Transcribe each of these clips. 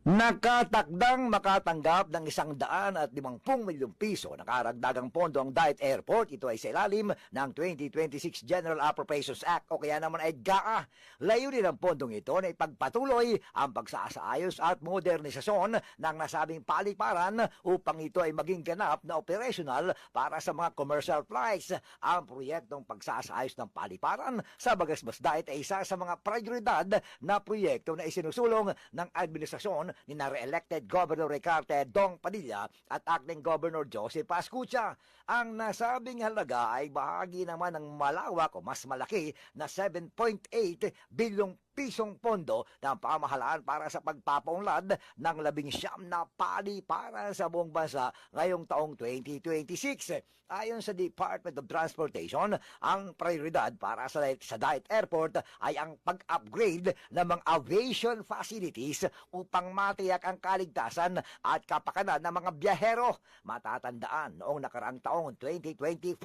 Nakatakdang makatanggap ng 150 milyong piso na karagdagang pondo ang Diet Airport. Ito ay sa ilalim ng 2026 General Appropriations Act o kaya naman ay GAA. Layunin ng pondong ito na ipagpatuloy ang pagsasaayos at modernisasyon ng nasabing paliparan upang ito ay maging ganap na operational para sa mga commercial flights. Ang proyektong pagsasaayos ng paliparan sa Bagasbas Diet ay isa sa mga prioridad na proyekto na isinusulong ng administrasyon ni na-re-elected Governor Ricarte Dong Padilla at Acting Governor Joseph Pascucha. Ang nasabing halaga ay bahagi naman ng malawak o mas malaki na 7.8 bilyong pisong pondo ng pamahalaan para sa pagpapaunlad ng 19 na paliparan sa buong bansa ngayong taong 2026. Ayon sa Department of Transportation, ang prioridad para sa Diet Airport ay ang pag-upgrade ng mga aviation facilities upang matiyak ang kaligtasan at kapakanan ng mga biyahero. Matatandaan, noong nakaraang taong 2025,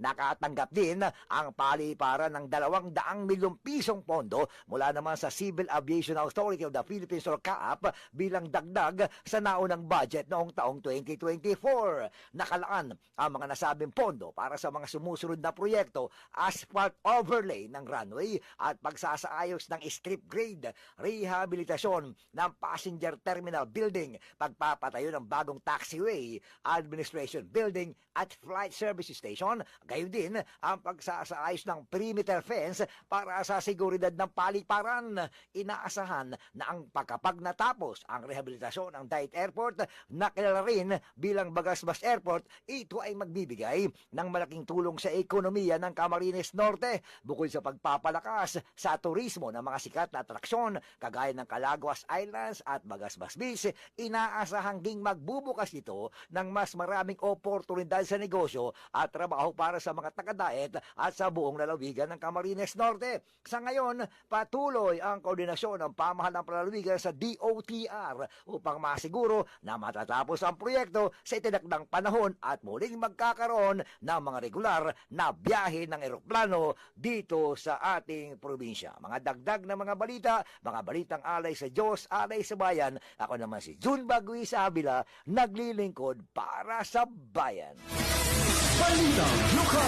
nakatanggap din ang paliparan ng 200 milyong pisong pondo mula naman sa Civil Aviation Authority of the Philippines or CAAP bilang dagdag sa naunang budget noong taong 2024. Nakalaan ang mga nasabing pondo para sa mga sumusunod na proyekto: asphalt overlay ng runway at pagsasaayos ng strip grade, rehabilitasyon ng passenger terminal building, pagpapatayo ng bagong taxiway, administration building at flight service station, gayon din ang pagsasaayos ng perimeter fence para sa seguridad ng paliparan. Inaasahan na ang kapag natapos ang rehabilitasyon ng Diet Airport, na kilala rin bilang Bagasbas Airport, ito ay magbibigay ng malaking tulong sa ekonomiya ng Camarines Norte bukod sa pagpapalakas sa turismo ng mga sikat na atraksyon kagaya ng Calaguas Islands at Bagasbas Beach. Inaasahang ding magbubukas ito ng mas maraming oportunidad sa negosyo at trabaho para sa mga taga-Diet at sa buong lalawigan ng Camarines Norte. Sa ngayon, patuloy ang koordinasyon ng pamahalang palalawigan sa DOTR upang masiguro na matatapos ang proyekto sa itinakdang panahon at muling magkakaroon ng mga regular na biyahe ng eroplano dito sa ating probinsya. Mga dagdag na mga balita, mga balitang alay sa Diyos, alay sa bayan. Ako naman si June Bagui sa Avila, naglilingkod para sa bayan. Balitang lokal.